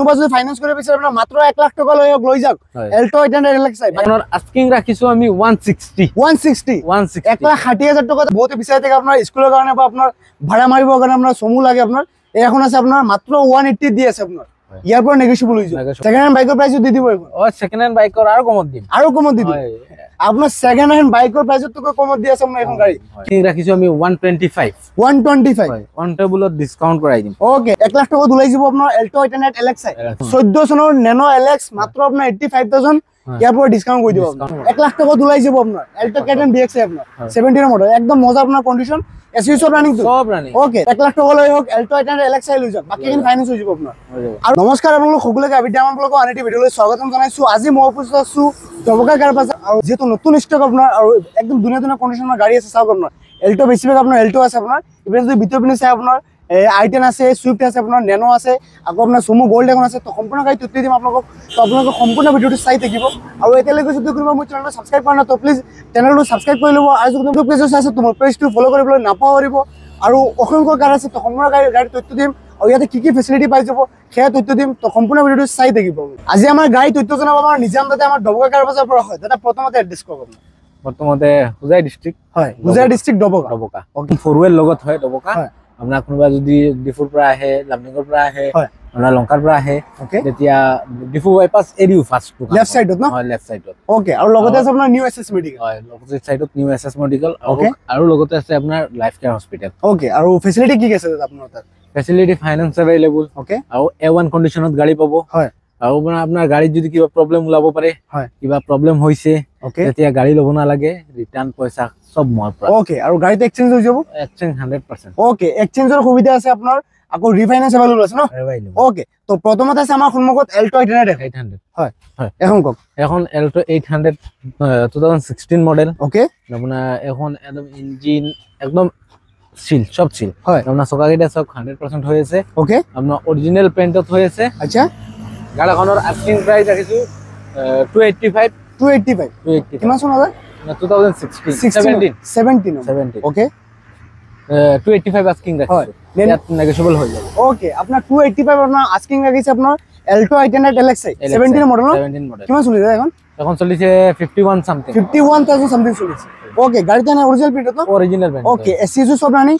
কোনোবা যদি ফাইনান্স কৰিব বিচাৰে আপোনাৰ মাত্ৰ 1 লাখ টকা লৈ যাওক এল্টো 800 LXi আপোনাৰ আস্কিং ৰাখিছো আমি 160 1,60,000 টকা বহুত বিচাৰি থাকে আপোনাৰ স্কুলৰ কাৰণে বা আপোনাৰ ভাড়া মাৰিবৰ কাৰণে আপোনাৰ চমু লাগে আপোনাৰ এখন আছে আপোনাৰ মাত্ৰ 180 দি আছে আপোনাৰ ইয়াৰ পৰা নেগোশিয়েবল হৈ যায় সেকেন্ড হ্যান্ড বাইকৰ প্ৰাইস দি দিব সেকেন্ড হ্যান্ড বাইকৰ আৰু কমত দিম আপোনাৰ সেকেন্ড হ্যান্ড বাইকৰ প্ৰাইসত তো কমত দি আছে আপোনাৰ এখন গাড়ী ৰাখিছো আমি 125 ওয়ান টেবুলত ডিসকাউন্ট কৰাই দিম ওকে 1 লাখ টকা ওলাই যাব আপোনাৰ এল্টো 800 LXi 14 চনৰ নেনো LX মাত্ৰ আপোনাৰ 85000 ইয়াৰ পৰা ডিসকাউন্ট কৰি দিব 1 লাখ টকা ওলাই যাব আপোনাৰ এল্টো কেটেন DXi আপোনাৰ 17 মডেল একদম মজা আপোনাৰ কন্ডিশন এসইউ সব রানিং ওকে 1 লাখ টকা লৈ হোক এল্টো 800 LXi লৈ যাওক বাকি কিন ফাইনান্স হৈ যাব আপোনাৰ আৰু নমস্কাৰ আপোনালোক সকলোকে আবিদ্যা আমাৰ ব্লগৰ আনটি ভিডিঅলৈ স্বাগতম জনাইছো আজি মই উপস্থিত আছো দবকা কাৰ বাজাৰ আৰু যেটো নতুন ষ্টক আপোনাৰ আৰু একদম ধুনীয়া কন্ডিশনৰ গাড়ী আছে চাওক আপোনাৰ এল্টো বেছিভাগ আপোনাৰ এল্টো আছে আপোনাৰ ইভেন যদি ভিতৰ পিনে চাই আপোনাৰ আই10 আছে সুইফট আছে আপোনাৰ নেনো আছে আকৌ আপোনাৰ সুমো গোল্ড এখন আছে তো সম্পূৰ্ণ গাড়ী তুলি দিম আপোনালোকক তো আপোনালোকে সম্পূৰ্ণ ভিডিওটো চাই থাকিব আৰু এতিয়ালৈকে যদি কোনোবা মোৰ চেনেলটো সাবস্ক্ৰাইব কৰা নাই তো প্লিজ চেনেলটো সাবস্ক্ৰাইব কৰি ল'ব আৰু যদি কোনো পেজ আছে তো মোৰ পেজটো ফলো কৰিবলৈ নাপাহৰিব আৰু অসংখ্য গাড়ী আছে তো সম্পূৰ্ণ গাড়ী তথ্য দিম আৰু ইয়াতে কি ফেসিলিটি পাই যাব সেয়া তথ্য দিম তো সম্পূৰ্ণ ভিডিওটো চাই থাকিব আজি আমাৰ গাড়ী তথ্য জনাব আমাৰ নিজাম দাদা আমাৰ দবকা কাৰ বাজাৰ পৰা হয় দাদা প্ৰথমতে এড্ৰেছ কৰক আপোনাৰ প্ৰথমতে হুজাই ডিস্ট্ৰিক্ট হয় হুজাই ডিস্ট্ৰিক্ট দবকা ওকে ফৰৱেল লগত হয় দবকা আপোনাৰ কোনোবা যদি ডিফুৰ পৰা আহে লামডিংৰ পৰা আহে আপোনাৰ লংকাৰ পৰা আহে তেতিয়া ডিফু বাইপাস এৰিও ফাৰ্স্ট লেফট সাইডত ন হয় লেফট সাইডত ওকে আৰু লগতে আছে আপোনাৰ নিউ এসএস মেডিকেল হয় লগতে সাইডত নিউ এসএস মেডিকেল আৰু লগতে আছে আপোনাৰ লাইফ কেয়াৰ হস্পিটেল ওকে আৰু ফেসিলিটি কি আছে আপোনাৰ তাত ফেসিলিটি ফাইনান্স अवेलेबल ওকে আৰু A1 কন্ডিশনত গাড়ী পাব হয় আৰু আপোনাৰ গাড়ীত যদি কিবা প্ৰবলেম ওলাব পাৰে হয় কিবা প্ৰবলেম হৈছে তেতিয়া গাড়ী ল'ব না লাগে ৰিটাৰ্ণ পইচা সব মোৰ পৰা ওকে আৰু গাড়ীতে এক্সচেঞ্জ হৈ যাব এক্সচেঞ্জ 100% ওকে এক্সচেঞ্জৰ সুবিধা আছে আপোনাৰ আকৌ ৰিফাইনান্স अवेलेबल আছে ন ওকে তো প্ৰথমতে আছে আমাৰ সন্মুখত এল্টো 800 হয় হয় এখন কক এখন এল্টো 800 2016 মডেল ওকে আপোনাৰ এখন একদম ইঞ্জিন একদম সিল সব সিল হয় আপোনাৰ চকাকেইটা সব 100% হৈ আছে ওকে আপোনাৰ অৰিজিনাল পেইন্টত হৈ আছে আচ্ছা গাড়ীখনৰ আস্কিং প্ৰাইস ৰাখিছো 285 কিমান চন হয় 2017 ওকে 285 আস্কিং ৰাখিছো ইয়াত নেগোশিয়েবল হৈ যাব ওকে আপোনাৰ 285 আপোনাৰ আস্কিং ৰাখিছে আপোনাৰ এল্টো 800 LXi 17 মডেল ন 17 মডেল কিমান চলিছে এখন চলিছে 51 সামথিং 51000 সামথিং চলিছে ওকে গাড়ীতে না অৰিজিনাল প্ৰিন্টত ন অৰিজিনাল প্ৰিন্ট ওকে এসইউ সব ৰানিং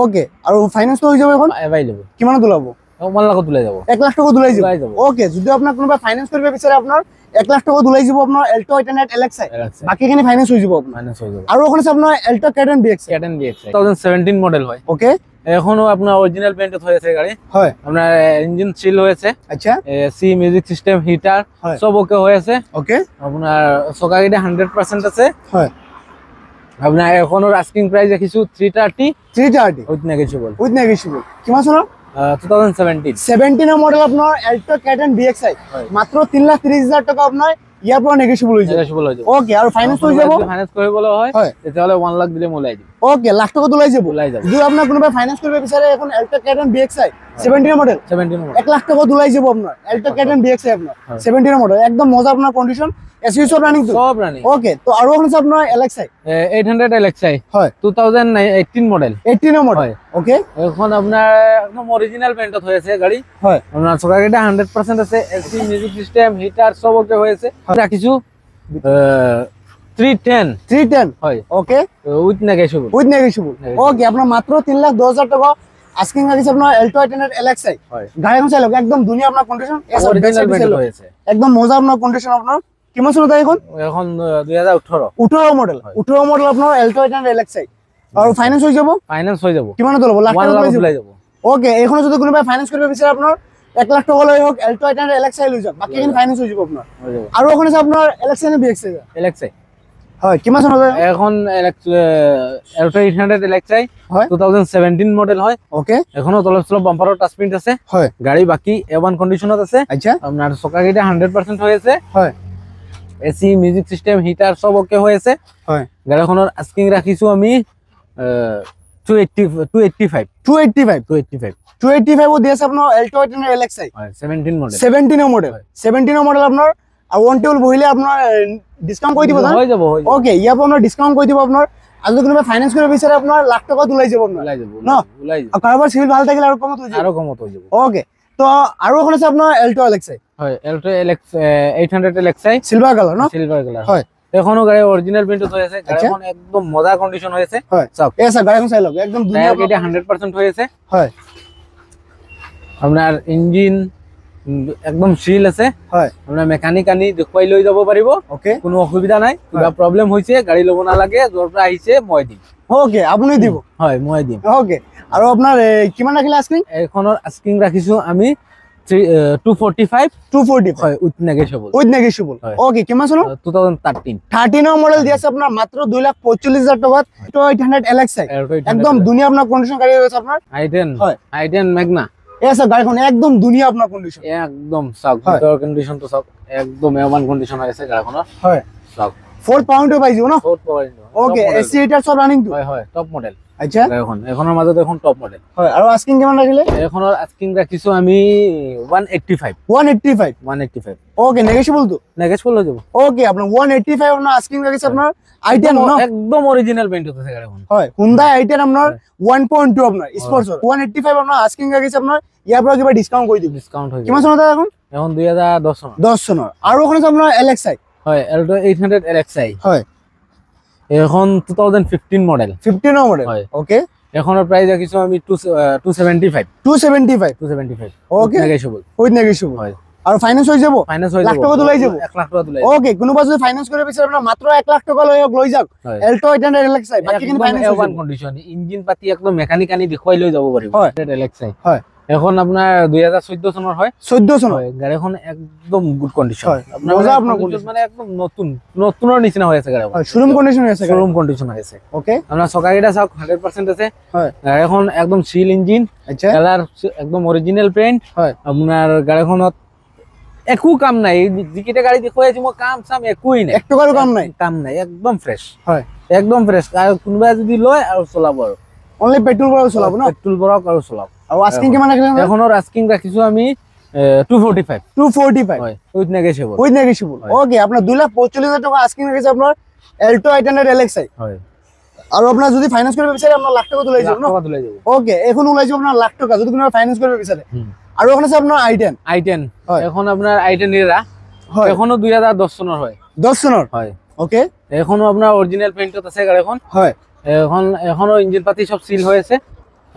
ওকে আৰু ফাইনান্স হৈ যাব এখন अवेलेबल কিমানত ওলাব 1 লাখত ওলাই যাব 1 লাখ টকা ওলাই যাব ওকে যদি আপোনাৰ কোনোবা ফাইনান্স কৰিব বিচাৰে আপোনাৰ 1 লাখ টকা ওলাই যাব আপোনাৰ এল্টো 800 LXi বাকিখিনি ফাইনান্স হৈ যাব আৰু এখন আছে আপোনাৰ এল্টো কেটেন DXi 2017 মডেল হয় ওকে এখনো আপোনাৰ অৰিজিনাল পেইন্টত হৈ আছে গাড়ী হয় আপোনাৰ ইঞ্জিন সিল হৈ আছে আচ্ছা সি মিউজিক সিস্টেম হিটাৰ সব ওকে হৈ আছে ওকে আপোনাৰ চকাকেইটা 100% আছে হয় আপোনাৰ এখনৰ আস্কিং প্ৰাইস ৰাখিছো 330 উইথ নেগোশিয়েবল কিমান চনৰ 2017 মডেল আপোনাৰ এল্টো কেটেন DXi মাত্ৰ 3,30,000 টকা আপোনাৰ ইয়াৰ পৰা নেগোশিয়েবল হৈ যাব ওকে আৰু ফাইনান্স হৈ যাব ফাইনান্স কৰিবলৈ হয় তেতিয়াহলে 1 লাখ দিলে ওলাই দিব ওকে লাখ টকা ওলাই যাব যদি আপোনাৰ কোনোবা ফাইনান্স কৰিব বিচাৰে এখন Alto K ten DXi 17 model 1 lakh টকা ওলাই যাব আপোনাৰ এল্টো কেটেন DXi আপোনাৰ 17 মডেল একদম মজা আপোনাৰ কন্ডিশন এসইউ সব ৰানিং ওকে তো আৰু এখন আছে আপোনাৰ LXi 800 LXi হয় 2018 মডেল ওকে এখন আপোনাৰ একদম অৰিজিনাল পেইন্টত হৈ আছে গাড়ী হয় আপোনাৰ চকাকেইটা 100% আছে এসি মিউজিক সিস্টেম হিটাৰ সব ওকে হৈ আছে ৰাখিছো 310 হয় ওকে উইথ নেগোশিয়েবল ওকে আপোনাৰ মাত্ৰ 3,10,000 টকা আস্কিং ৰাখিছে আপোনাৰ এল্টো 800 LXi গাড়ীখন চাই লওক একদম ধুনীয়া আপোনাৰ কন্ডিশন অৰিজিনাল পেইন্টত হৈ আছে একদম মজা আপোনাৰ কন্ডিশন আপোনাৰ কিমান চনত এখন 2018 মডেল আপোনাৰ এল্টো 800 LXi আৰু ফাইনান্স হৈ যাব কিমানত ওলাব লাখ টকা ওলাই যাব ওকে এখন যদি কোনোবা ফাইনান্স কৰিব বিচাৰে আপোনাৰ 1 লাখ টকা লৈ হোক এল্টো 800 LXi লৈ যাওক বাকিখিনি ফাইনান্স হৈ যাব আপোনাৰ আৰু এখন আছে আপোনাৰ LXi নে LXi হয় কিমান চনত এখন এল্টো 800 LXi 2017 মডেল হয় ওকে এখনো তলপ বাম্পাৰৰ টাচ প্ৰিন্ট আছে হয় গাড়ী বাকি A1 কন্ডিশনত আছে আচ্ছা আপোনাৰ চকাকেইটা 100% হৈ আছে হয় এসি মিউজিক সিস্টেম হিটাৰ সব ওকে হৈ আছে হয় গাড়ীখনৰ আস্কিং ৰাখিছো আমি 285 দি আছে আপোনাৰ এল্টো 800 LXi 17 মডেল আপোনাৰ আৰু ওয়ান টেবল বহিলে আপোনাৰ ডিসকাউন্ট কৰি দিব হৈ যাব ওকে ইয়াৰ পৰা আপোনাৰ ডিসকাউন্ট কৰি দিব আপোনাৰ আৰু যদি কোনোবা ফাইনান্স কৰিব বিচাৰে আপোনাৰ লাখ টকা ওলাই যাব ন আৰু কাৰোবাৰ সিভিল ভাল থাকিলে আৰু কমত হৈ যাব ওকে তো আৰু এখন আছে আপোনাৰ এল্টো এলএক্সআই হয় Alto LX 800 LXi silver colour ন সিলভাৰ কালাৰ হয় এখনো গাড়ি অৰিজিনাল পেইন্টত হৈ আছে গাড়ীখন একদম মজা কন্ডিশন হৈ আছে হয় চাওক এই আছে গাড়ীখন চাই লওক একদম ধুনীয়া এটা 100% হৈ আছে হয় আপোনাৰ ইঞ্জিন একদম সিল আছে হয় আপোনাৰ মেকানিক আনি দেখুৱাই লৈ যাব পাৰিব ওকে কোনো অসুবিধা নাই কিবা প্ৰবলেম হৈছে গাড়ী ল'ব নালাগে যৰ পৰা আহিছে মই দিম ওকে আপুনি দিব হয় মই দিম ওকে আৰু আপোনাৰ কিমান ৰাখিলে আস্কিং এইখনৰ আস্কিং ৰাখিছো আমি 240 হয় উইথ নেগোশিয়েবল ওকে কিমান চনৰ 2013 মডেল দি আছে আপোনাৰ মাত্ৰ 2,45,000 টকাত 800 এলএক্সআই একদম ধুনীয়া আপোনাৰ কন্ডিশন গাড়ী আছে আপোনাৰ আইটেন ম্যাগনা এই আছে গাড়ীখন একদম ধুনীয়া আপোনাৰ কন্ডিশন একদম চাওক ভিতৰ কন্ডিশনটো চাওক একদম এ1 কন্ডিশন হৈ আছে গাড়ীখনৰ হয় চাওক 4 পাউন্ড পাই যাব ন 4 পাউন্ড ওকে এসি হিটাৰ সব ৰানিং টু হয় টপ মডেল আচ্ছা এখনৰ মাজত এখন টপ মডেল হয় আৰু আস্কিং কিমান ৰাখিলে এখনৰ আস্কিং ৰাখিছো আমি 185 ওকে নেগোশিয়েবল হৈ যাব ওকে আপোনাৰ 185 আপোনাৰ আস্কিং ৰাখিছে আপোনাৰ আইটেন ন একদম অৰিজিনাল পেইন্টত আছে গাড়ীখন হয় Hyundai আইটেন আপোনাৰ 1.2 আপোনাৰ স্পৰ্টছৰ 185 আপোনাৰ আস্কিং ৰাখিছে আপোনাৰ ইয়াৰ পৰা কিবা ডিসকাউন্ট কৰি দিব ডিসকাউন্ট হৈ কিমান চনত এখন 2010 চনৰ আৰু এখন আছে আপোনাৰ এলএক্সআই হয় এল্টো 800 এলএক্সআই হয় এখন 2015 মডেল 15 মডেল ওকে এখনৰ প্ৰাইস ৰাখিছো আমি 275 ওকে নেগোশিয়েবল হয় আৰু ফাইনান্স হৈ যাব লাখ টকা ওলাই যাব 1 লাখ টকা ওলাই ওকে কোনোবা যদি ফাইনান্স কৰিব বিচাৰে আপোনাৰ মাত্ৰ 1 লাখ টকা লৈ যাওক এল্টো 800 এলএক্সআই বাকি কিন ফাইনান্স ওয়ান কন্ডিশন ইঞ্জিন পাতি একদম মেকানিক আনি দেখুৱাই লৈ যাব পাৰিব এলএক্সআই হয় এখন আপোনাৰ 2014 চনৰ হয় 14 চনৰ গাড়ীখন একদম গুড কন্ডিশন আপোনাৰ কন্ডিশন মানে একদম নতুনৰ নিচিনা হৈ আছে গাড়ীখন শোৰুম কন্ডিশন হৈ আছে শোৰুম কন্ডিশন হৈ আছে ওকে আপোনাৰ চকাকেইটা চাওক 100% আছে হয় গাড়ীখন একদম সিল ইঞ্জিন আচ্ছা কালাৰ একদম অৰিজিনাল পেইন্ট হয় আপোনাৰ গাড়ীখনত একো কাম নাই যিকিটা গাড়ী দেখুৱাই আছো মই কাম চাম একোই নাই এক টকাৰো কাম নাই একদম ফ্ৰেছ হয় একদম ফ্ৰেছ আৰু কোনোবা যদি লয় আৰু চলাব আৰু অনলি পেট্ৰল ভৰাও চলাব ন পেট্ৰল ভৰাওক আৰু চলাওক আৰু আস্কিং কিমান ৰাখিলে এখনৰ আস্কিং ৰাখিছো আমি 245 হয় উইথ নেগোশিয়েবল ওকে আপোনাৰ 2,45,000 টকা আস্কিং ৰাখিছে আপোনাৰ এল্টো 800 এলএক্সআই হয় আৰু আপোনাৰ যদি ফাইনান্স কৰিব বিচাৰে আপোনাৰ লাখ টকা ওলাই যাব ন ওকে এখন ওলাই যাব আপোনাৰ লাখ টকা যদি কোনোবা ফাইনান্স কৰিব বিচাৰে আৰু এখন আছে আপোনাৰ আইটেন এখন আপোনাৰ আইটেন এৰা হয় এখনো 2010 চনৰ হয় 10 চনৰ হয় ওকে এখনো আপোনাৰ অৰিজিনাল পেইন্টত আছে গাড়ীখন হয় এখনো ইঞ্জিন পাতি সব সিল হৈ আছে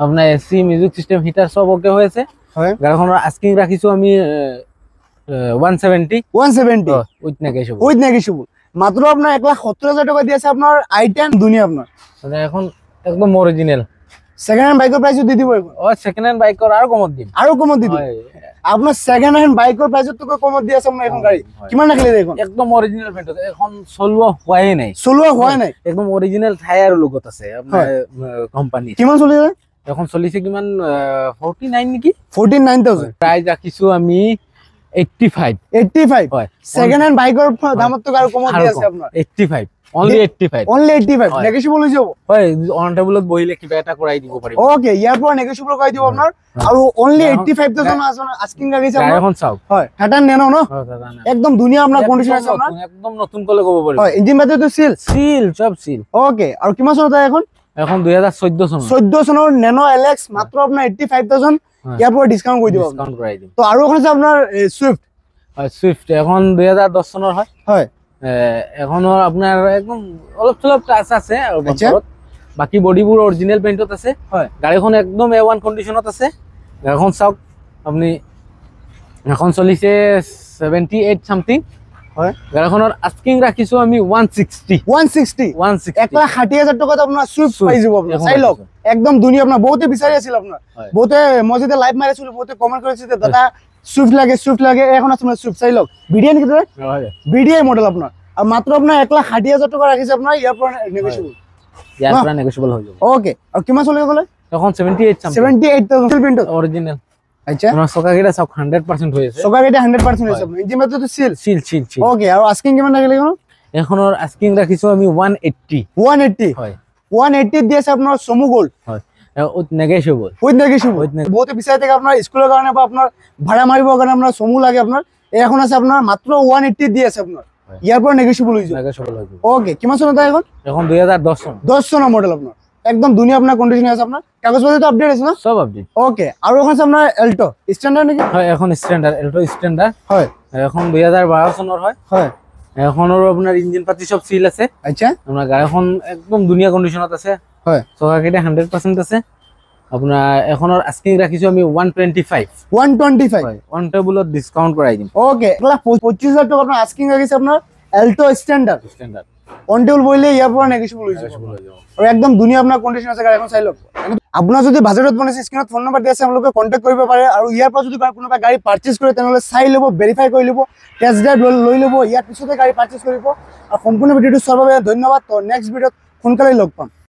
আপোনাৰ এসি মিউজিক সিস্টেম হিটাৰ সব ওকে হৈ আছে হয় গাড়ীখনৰ আস্কিং ৰাখিছো আমি 170 উইথ নেগোশিয়েবল মাত্ৰ আপোনাৰ 1,70,000 টকা দি আছে আপোনাৰ আইটেন দুনিয়া আপোনাৰ মানে এখন একদম অৰিজিনাল সেকেন্ড হ্যান্ড বাইকৰ প্ৰাইস দি দিব এখন সেকেন্ড হ্যান্ড বাইকৰ আৰু কমত দিম আপোনাৰ সেকেন্ড হ্যান্ড বাইকৰ প্ৰাইসত তো কমত দি আছে আপোনাৰ এখন গাড়ী কিমান ৰাখিলে এখন একদম অৰিজিনাল পেইন্টত এখন চলোৱা হোৱাই নাই একদম অৰিজিনাল টায়াৰ লগত আছে আপোনাৰ কোম্পানী কিমান চলিছে এখন চলিছে কিমান 49 নেকি 49,000 প্রাইস রাখিছো আমি 85 হয় সেকেন্ড হ্যান্ড বাইকৰ দামত তো আৰু কমত দি আছে আপোনাৰ 85 only 85 নেগোশিয়েবল হৈ যাব হয় অন টেবুলত বহিলে কিবা এটা কৰাই দিব পাৰিব ওকে ইয়াৰ পৰা নেগোশিয়েবল কৰাই দিব আপোনাৰ আৰু only 85,000 আস্কিং ৰাখিছে আপোনাৰ এখন চাওক হয় টাটা নেনো ন একদম ধুনীয়া আপোনাৰ কন্ডিশন আছে আপোনাৰ একদম নতুন কলে ক'ব পাৰিব হয় ইঞ্জিন বাজে তো সিল সব সিল ওকে আৰু কিমান চনত এখন 2014 চনৰ নেনো এলএক্স মাত্ৰ আপোনাৰ 85,000 ইয়াৰ পৰা ডিসকাউন্ট কৰি দিব তো আৰু এখন আছে আপোনাৰ সুইফট এখন 2010 চনৰ হয় এখনৰ আপোনাৰ একদম অলপ চলপ টাচ আছে আৰু বছৰত বাকি বডিবোৰ অৰিজিনাল পেইন্টত আছে হয় গাড়ীখন একদম A1 কন্ডিশনত আছে গাড়ীখন চাওক আপুনি এখন চলিছে 78 সামথিং হয় গাড়ীখনৰ আস্কিং ৰাখিছো আমি 160 1,60,000 টকাত আপোনাৰ সুইফট পাই যাব আপোনাৰ চাই লওক একদম ধুনীয়া আপোনাৰ বহুতে বিচাৰি আছিল আপোনাৰ বহুতে মই যেতিয়া লাইভ মাৰিছিল বহুতে কমেন্ট কৰিছিল দাদা সুইফট লাগে এখন আছে সুইফট চাই লওক বিডিআই নেকি দাদা বিডিআই মডেল আপোনাৰ আৰু মাত্ৰ আপোনাৰ 1,60,000 টকা ৰাখিছে আপোনাৰ ইয়াৰ পৰা নেগোশিয়েবল হৈ যাব ওকে আৰু কিমান চলি গলে এখন 78,000 প্ৰিন্টত অৰিজিনাল আচ্ছা আপোনাৰ চকাকেইটা চাওক 100% হৈ আছে চকাকেইটা 100% হৈছে আপোনাৰ ইঞ্জিন বাজে তো সিল ওকে আৰু আস্কিং কিমান ৰাখিলে এখনৰ আস্কিং ৰাখিছো আমি 180 হয় 180 দি আছে আপোনাৰ সমু গোল্ড হয় নেগোশিয়েবল বহুতে বিচাৰি থাকে আপোনাৰ স্কুলৰ কাৰণে বা আপোনাৰ ভাড়া মাৰিবৰ কাৰণে আপোনাৰ সমু লাগে আপোনাৰ এখন আছে আপোনাৰ মাত্ৰ 180 দি আছে আপোনাৰ ইয়াৰ পৰা নেগোশিয়েবল হৈ যাব ওকে কিমান চনত এখন 2010 চনৰ মডেল আপোনাৰ একদম ধুনীয়া আপোনাৰ কন্ডিশন আছে আপোনাৰ কাগজ পাতি তো আপডেট আছে না সব আপডেট ওকে আৰু এখন আছে আপোনাৰ এল্টো ষ্টেন্ডাৰ্ড নেকি হয় এখন ষ্টেন্ডাৰ্ড এল্টো ষ্টেন্ডাৰ্ড হয় এখন 2012 চনৰ হয় হয় এখনৰ আপোনাৰ ইঞ্জিন পাতি সব সিল আছে আচ্ছা আপোনাৰ গাড়ীখন একদম ধুনীয়া কন্ডিশনত আছে হয় চকাকেইটা 100% আছে আপোনাৰ এখনৰ আস্কিং ৰাখিছো আমি 125 হয় অন টেবুলত ডিসকাউন্ট কৰাই দিম ওকে 1,25,000 টাকা আপোনাৰ আস্কিং ৰাখিছে আপোনাৰ এল্টো ষ্টেন্ডাৰ্ড অন টেবুল বইলে ইয়াৰ পৰা নেগোশিয়েবল হৈ যাব আৰু একদম ধুনীয়া আপোনাৰ কন্ডিশন আছে গাড়ীখন চাই লওক আপোনাৰ যদি বাজাৰত বনাইছে স্ক্ৰিনত ফোন নম্বৰ দিয়া আছে আপোনালোকে কন্টাক্ট কৰিব পাৰে আৰু ইয়াৰ পৰা যদি কোনোবা গাড়ী পাৰচেজ কৰে তেনেহলে চাই ল'ব ভেৰিফাই কৰি ল'ব টেষ্ট ড্ৰাইভ লৈ ল'ব ইয়াৰ পিছতে গাড়ী পাৰচেজ কৰিব আৰু সম্পূৰ্ণ ভিডিওটো চোৱাৰ বাবে ধন্যবাদ তো নেক্সট ভিডিওত সোনকালে লগ পাম